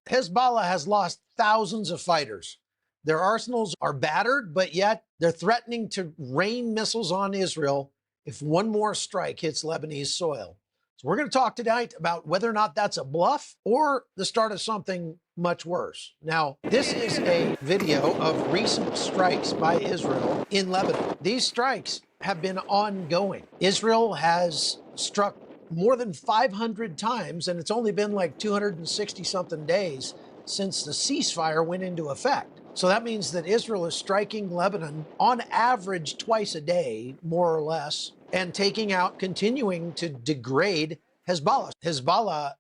Hezbollah has lost thousands of fighters. Their arsenals are battered, but yet they're threatening to rain missiles on Israel if one more strike hits Lebanese soil. So we're going to talk tonight about whether or not that's a bluff or the start of something much worse. Now, this is a video of recent strikes by Israel in Lebanon. These strikes have been ongoing. Israel has struck more than 500 times, and it's only been like 260 something days since the ceasefire went into effect. So that means that Israel is striking Lebanon on average twice a day, more or less, and continuing to degrade Hezbollah. Hezbollah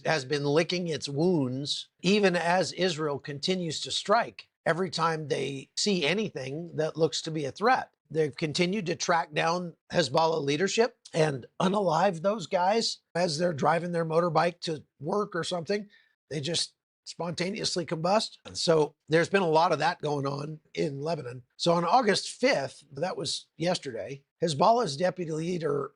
has been licking its wounds, even as Israel continues to strike every time they see anything that looks to be a threat. They've continued to track down Hezbollah leadership and unalive those guys as they're driving their motorbike to work or something. They just spontaneously combust. And so there's been a lot of that going on in Lebanon. So on August 5th, that was yesterday, Hezbollah's deputy leader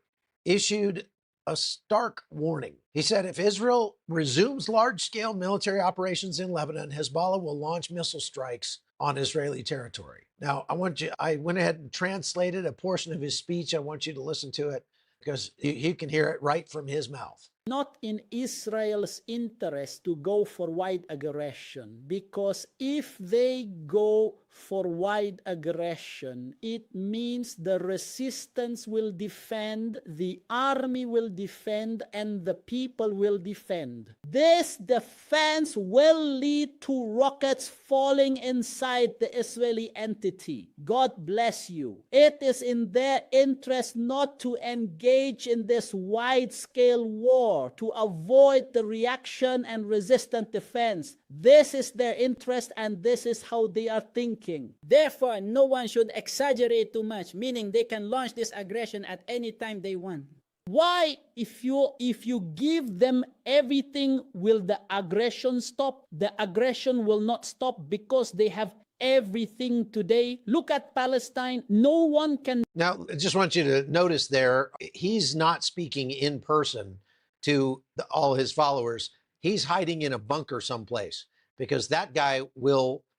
issued a stark warning. He said, if Israel resumes large-scale military operations in Lebanon, Hezbollah will launch missile strikes on Israeli territory. Now, I went ahead and translated a portion of his speech. I want you to listen to it because you can hear it right from his mouth. Not in Israel's interest to go for wide aggression, because if they go for wide aggression, it means the resistance will defend, the army will defend, and the people will defend. This defense will lead to rockets falling inside the Israeli entity. God bless you. It is in their interest not to engage in this wide-scale war, to avoid the reaction and resistant defense. This is their interest, and this is how they are thinking. Therefore, no one should exaggerate too much, meaning they can launch this aggression at any time they want. Why, if you give them everything, will the aggression stop? The aggression will not stop because they have everything today. Look at Palestine. No one can. Now, I just want you to notice there, he's not speaking in person to all his followers. He's hiding in a bunker someplace because that guy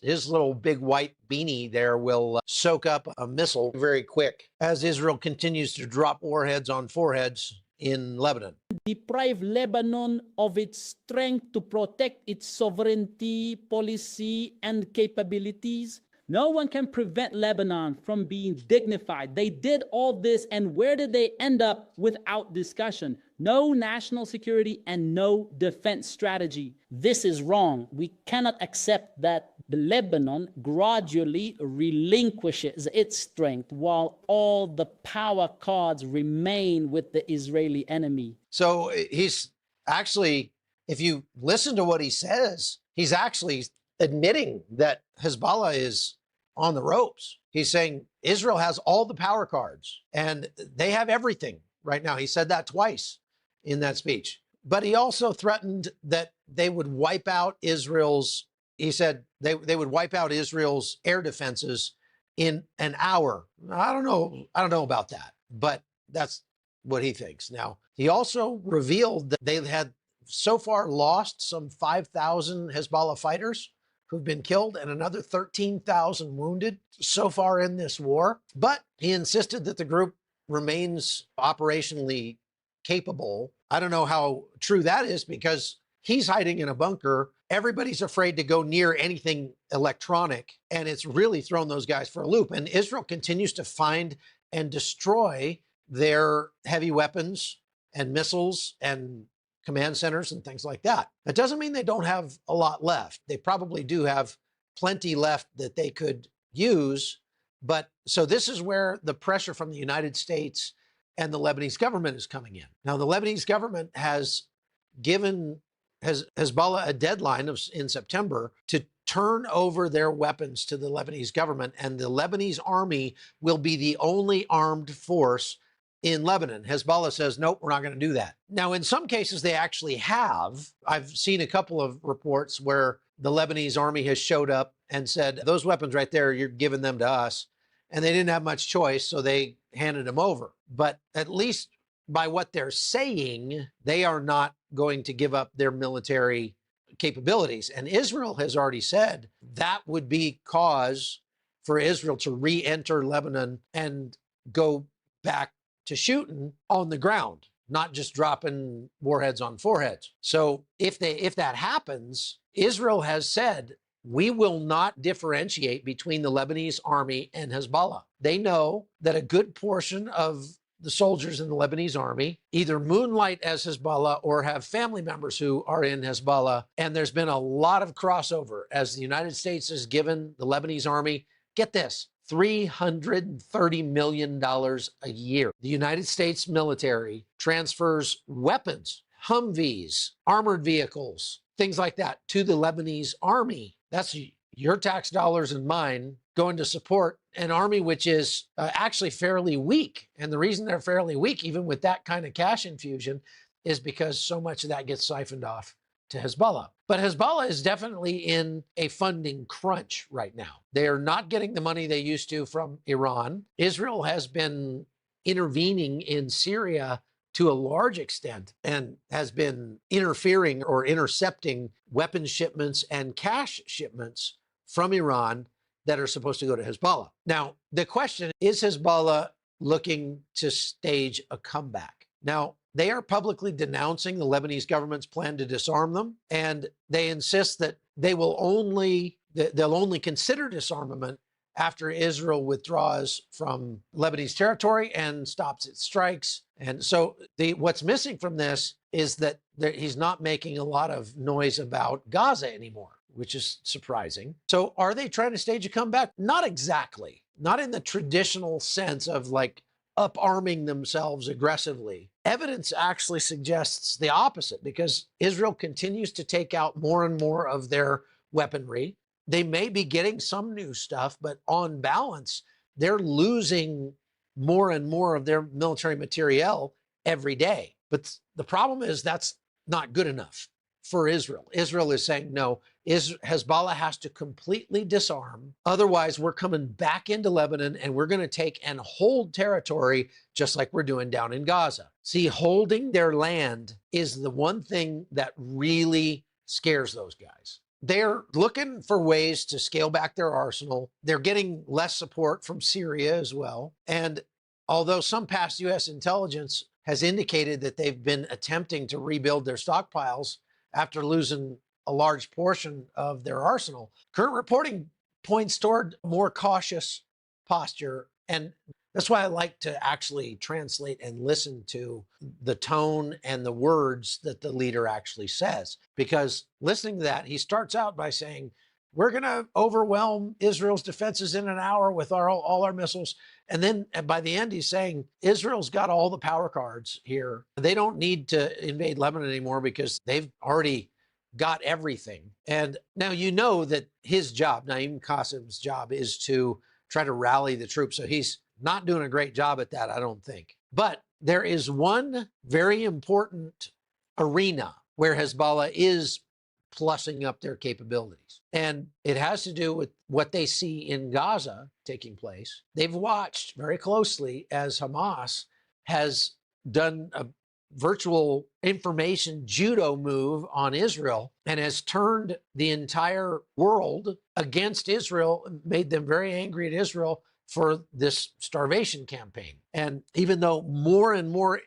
his little big white beanie there will soak up a missile very quick as Israel continues to drop warheads on foreheads in Lebanon. Deprive Lebanon of its strength to protect its sovereignty, policy, and capabilities. No one can prevent Lebanon from being dignified. They did all this, and where did they end up? Without discussion. No national security and no defense strategy. This is wrong. We cannot accept that Lebanon gradually relinquishes its strength while all the power cards remain with the Israeli enemy. So he's actually, if you listen to what he says, he's actually admitting that Hezbollah is on the ropes. He's saying Israel has all the power cards and they have everything right now. He said that twice in that speech. But he also threatened that they would wipe out he said they would wipe out Israel's air defenses in an hour. I don't know about that, but that's what he thinks. Now, he also revealed that they had so far lost some 5,000 Hezbollah fighters who've been killed and another 13,000 wounded so far in this war. But he insisted that the group remains operationally capable. I don't know how true that is because he's hiding in a bunker. Everybody's afraid to go near anything electronic, and it's really thrown those guys for a loop. And Israel continues to find and destroy their heavy weapons and missiles and command centers and things like that. That doesn't mean they don't have a lot left. They probably do have plenty left that they could use. But so this is where the pressure from the United States and the Lebanese government is coming in. Now, the Lebanese government has given Hezbollah a deadline in September to turn over their weapons to the Lebanese government, and the Lebanese army will be the only armed force in Lebanon. Hezbollah says, nope, we're not going to do that. Now, in some cases, they actually have. I've seen a couple of reports where the Lebanese army has showed up and said, those weapons right there, you're giving them to us. And they didn't have much choice, so they handed them over. But at least by what they're saying, they are not going to give up their military capabilities. And Israel has already said that would be cause for Israel to re-enter Lebanon and go back to shooting on the ground, not just dropping warheads on foreheads. So if that happens, Israel has said, we will not differentiate between the Lebanese army and Hezbollah. They know that a good portion of the soldiers in the Lebanese army either moonlight as Hezbollah or have family members who are in Hezbollah. And there's been a lot of crossover as the United States has given the Lebanese army, get this, $330 million a year. The United States military transfers weapons, Humvees, armored vehicles, things like that to the Lebanese army. That's your tax dollars and mine going to support an army which is actually fairly weak. And the reason they're fairly weak, even with that kind of cash infusion, is because so much of that gets siphoned off to Hezbollah. But Hezbollah is definitely in a funding crunch right now. They are not getting the money they used to from Iran. Israel has been intervening in Syria to a large extent and has been interfering or intercepting weapons shipments and cash shipments from Iran that are supposed to go to Hezbollah. Now, the question is Hezbollah looking to stage a comeback? Now, they are publicly denouncing the Lebanese government's plan to disarm them, and they insist that they'll only consider disarmament after Israel withdraws from Lebanese territory and stops its strikes. And so what's missing from this is that he's not making a lot of noise about Gaza anymore, which is surprising. So are they trying to stage a comeback? Not exactly. Not in the traditional sense of like up-arming themselves aggressively. Evidence actually suggests the opposite, because Israel continues to take out more and more of their weaponry. They may be getting some new stuff, but on balance, they're losing more and more of their military materiel every day. But the problem is that's not good enough for Israel. Israel is saying, no, Hezbollah has to completely disarm. Otherwise, we're coming back into Lebanon and we're going to take and hold territory just like we're doing down in Gaza. See, holding their land is the one thing that really scares those guys. They're looking for ways to scale back their arsenal. They're getting less support from Syria as well. And although some past U.S. intelligence has indicated that they've been attempting to rebuild their stockpiles after losing a large portion of their arsenal, current reporting points toward a more cautious posture. And that's why I like to actually translate and listen to the tone and the words that the leader actually says. Because listening to that, he starts out by saying, we're going to overwhelm Israel's defenses in an hour with all our missiles. And then by the end, he's saying, Israel's got all the power cards here. They don't need to invade Lebanon anymore because they've already got everything. And now you know that his job, Naim Qasim's job, is to try to rally the troops. So he's not doing a great job at that, I don't think. But there is one very important arena where Hezbollah is plussing up their capabilities. And it has to do with what they see in Gaza taking place. They've watched very closely as Hamas has done a virtual information judo move on Israel and has turned the entire world against Israel, made them very angry at Israel for this starvation campaign. And even though more and more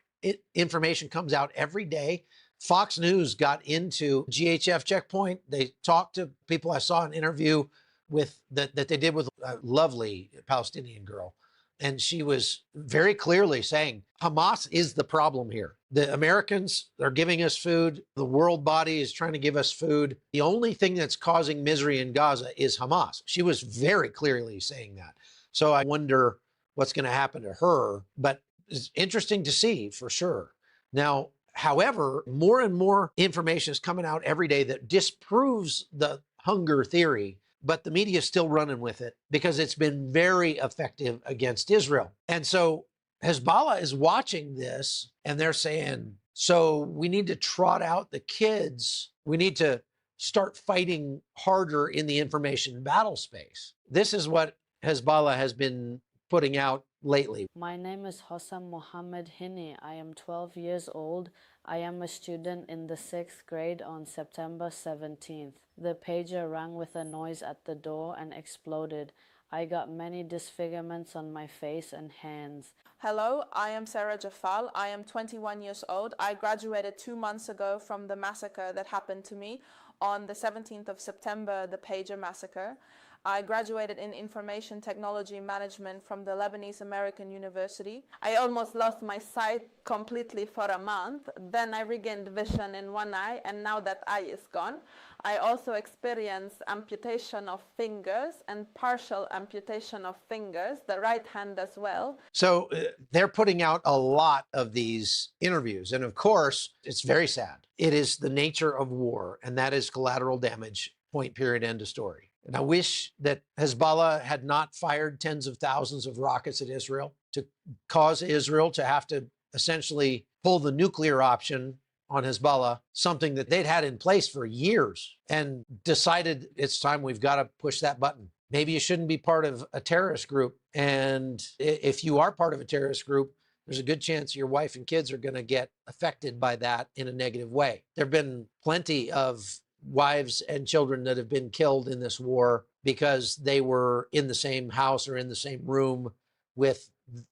information comes out every day, Fox News got into GHF checkpoint. They talked to people. I saw an interview with that they did with a lovely Palestinian girl. And she was very clearly saying, Hamas is the problem here. The Americans are giving us food. The world body is trying to give us food. The only thing that's causing misery in Gaza is Hamas. She was very clearly saying that. So I wonder what's going to happen to her. But it's interesting to see for sure. Now, however, more and more information is coming out every day that disproves the hunger theory, but the media is still running with it because it's been very effective against Israel. And so Hezbollah is watching this and they're saying, so we need to trot out the kids. We need to start fighting harder in the information battle space. This is what Hezbollah has been putting out lately. My name is Hossam Mohammed Hini. I am 12 years old. I am a student in the 6th grade on September 17th. The pager rang with a noise at the door and exploded. I got many disfigurements on my face and hands. Hello, I am Sarah Jafal. I am 21 years old. I graduated 2 months ago from the massacre that happened to me on the 17th of September, the Pager massacre. I graduated in Information Technology Management from the Lebanese American University. I almost lost my sight completely for a month. Then I regained vision in one eye, and now that eye is gone. I also experienced amputation of fingers and partial amputation of fingers, the right hand as well. So they're putting out a lot of these interviews. And of course, it's very sad. It is the nature of war, and that is collateral damage, point, period, end of story. And I wish that Hezbollah had not fired tens of thousands of rockets at Israel to cause Israel to have to essentially pull the nuclear option on Hezbollah, something that they'd had in place for years, and decided it's time, we've got to push that button. Maybe you shouldn't be part of a terrorist group. And if you are part of a terrorist group, there's a good chance your wife and kids are going to get affected by that in a negative way. There have been plenty of wives and children that have been killed in this war because they were in the same house or in the same room with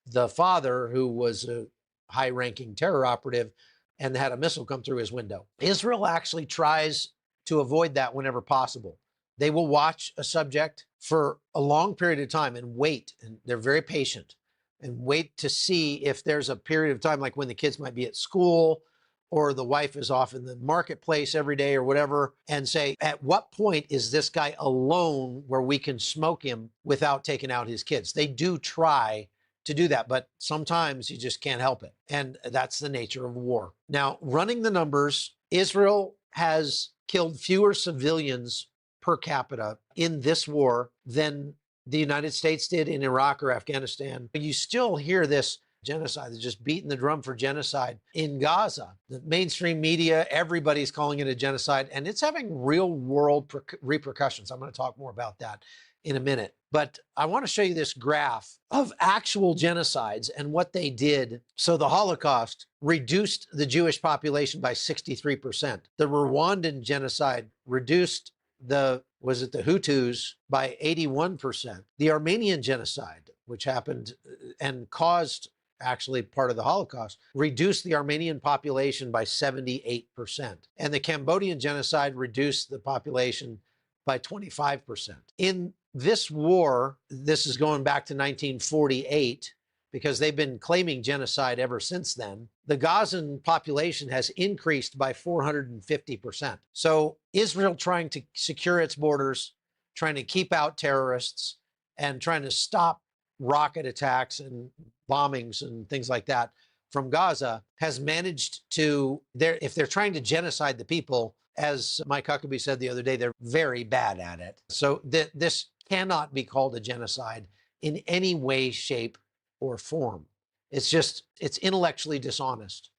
the father, who was a high-ranking terror operative, and had a missile come through his window. Israel actually tries to avoid that whenever possible. They will watch a subject for a long period of time and wait, and they're very patient, and wait to see if there's a period of time, like when the kids might be at school or the wife is off in the marketplace every day or whatever, and say, at what point is this guy alone where we can smoke him without taking out his kids? They do try to do that, but sometimes you just can't help it. And that's the nature of war. Now, running the numbers, Israel has killed fewer civilians per capita in this war than the United States did in Iraq or Afghanistan. But you still hear this genocide. They're just beating the drum for genocide in Gaza. The mainstream media, everybody's calling it a genocide, and it's having real world repercussions. I'm going to talk more about that in a minute. But I want to show you this graph of actual genocides and what they did. So the Holocaust reduced the Jewish population by 63%. The Rwandan genocide reduced the Hutus by 81%. The Armenian genocide, which happened and caused actually part of the Holocaust, reduced the Armenian population by 78%. And the Cambodian genocide reduced the population by 25%. In this war, this is going back to 1948, because they've been claiming genocide ever since then, the Gazan population has increased by 450%. So Israel trying to secure its borders, trying to keep out terrorists, and trying to stop rocket attacks and bombings and things like that from Gaza, has managed to, if they're trying to genocide the people, as Mike Huckabee said the other day, they're very bad at it. So this cannot be called a genocide in any way, shape, or form. It's intellectually dishonest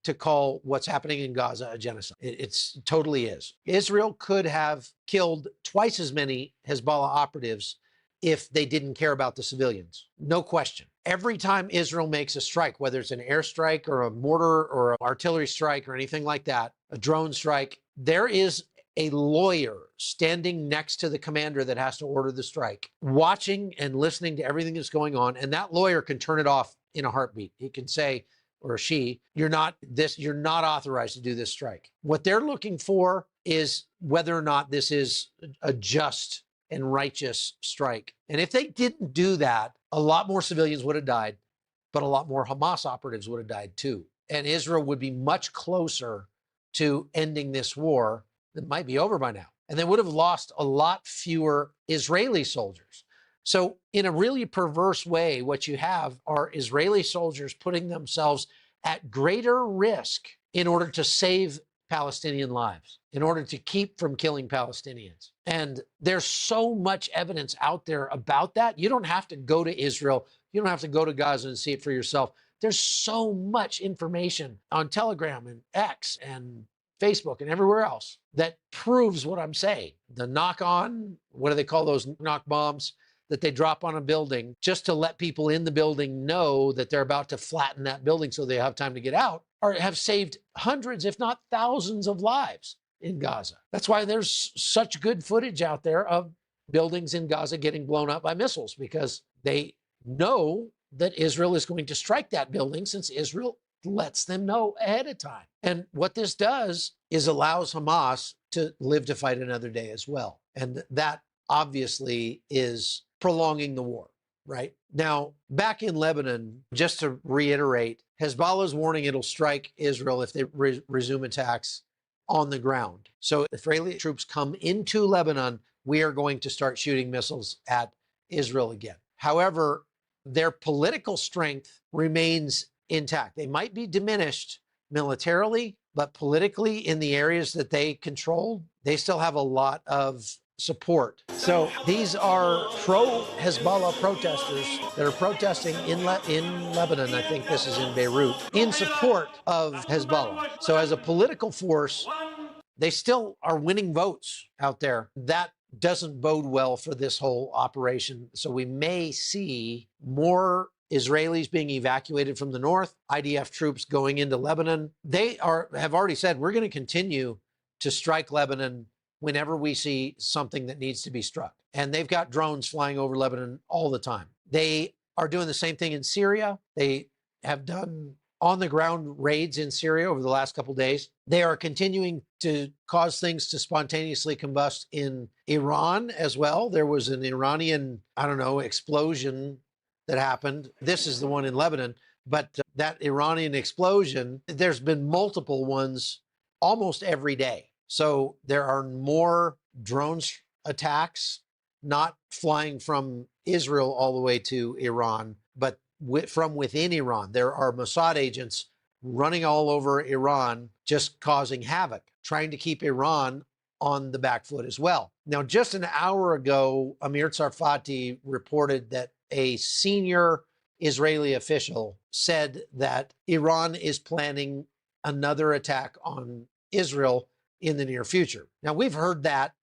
to call what's happening in Gaza a genocide. It totally is. Israel could have killed twice as many Hezbollah operatives if they didn't care about the civilians. No question. Every time Israel makes a strike, whether it's an airstrike or a mortar or an artillery strike or anything like that, a drone strike, there is a lawyer standing next to the commander that has to order the strike, watching and listening to everything that's going on. And that lawyer can turn it off in a heartbeat. He can say, or she, you're not authorized to do this strike. What they're looking for is whether or not this is a just and righteous strike. And if they didn't do that, a lot more civilians would have died, but a lot more Hamas operatives would have died too. And Israel would be much closer to ending this war. That might be over by now. And they would have lost a lot fewer Israeli soldiers. So in a really perverse way, what you have are Israeli soldiers putting themselves at greater risk in order to save Palestinian lives, in order to keep from killing Palestinians. And there's so much evidence out there about that. You don't have to go to Israel. You don't have to go to Gaza and see it for yourself. There's so much information on Telegram and X and Facebook and everywhere else that proves what I'm saying. The knock-on, what do they call those knock bombs that they drop on a building just to let people in the building know that they're about to flatten that building so they have time to get out. have saved hundreds, if not thousands of lives in Gaza. That's why there's such good footage out there of buildings in Gaza getting blown up by missiles, because they know that Israel is going to strike that building, since Israel lets them know ahead of time. And what this does is allows Hamas to live to fight another day as well. And that obviously is prolonging the war, right? Now, back in Lebanon, just to reiterate, Hezbollah is warning it'll strike Israel if they resume attacks on the ground. So if Israeli troops come into Lebanon, we are going to start shooting missiles at Israel again. However, their political strength remains intact. They might be diminished militarily, but politically in the areas that they control, they still have a lot of support. So these are pro-Hezbollah protesters that are protesting in Lebanon, I think this is in Beirut, in support of Hezbollah. So as a political force, they still are winning votes out there. That doesn't bode well for this whole operation. So we may see more Israelis being evacuated from the north, IDF troops going into Lebanon. They have already said, we're going to continue to strike Lebanon whenever we see something that needs to be struck. And they've got drones flying over Lebanon all the time. They are doing the same thing in Syria. They have done on-the-ground raids in Syria over the last couple of days. They are continuing to cause things to spontaneously combust in Iran as well. There was an Iranian, explosion that happened. This is the one in Lebanon. But that Iranian explosion, there's been multiple ones almost every day. So there are more drone attacks, not flying from Israel all the way to Iran, but from within Iran. There are Mossad agents running all over Iran, just causing havoc, trying to keep Iran on the back foot as well. Now, just an hour ago, Amir Tsarfati reported that a senior Israeli official said that Iran is planning another attack on Israel in the near future. Now, we've heard that,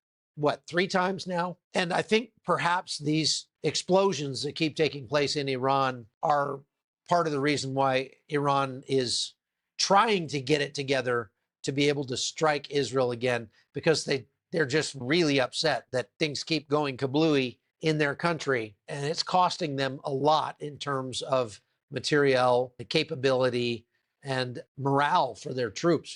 3 times now? And I think perhaps these explosions that keep taking place in Iran are part of the reason why Iran is trying to get it together to be able to strike Israel again, because they're just really upset that things keep going kablooey in their country, and it's costing them a lot in terms of materiel, capability, and morale for their troops.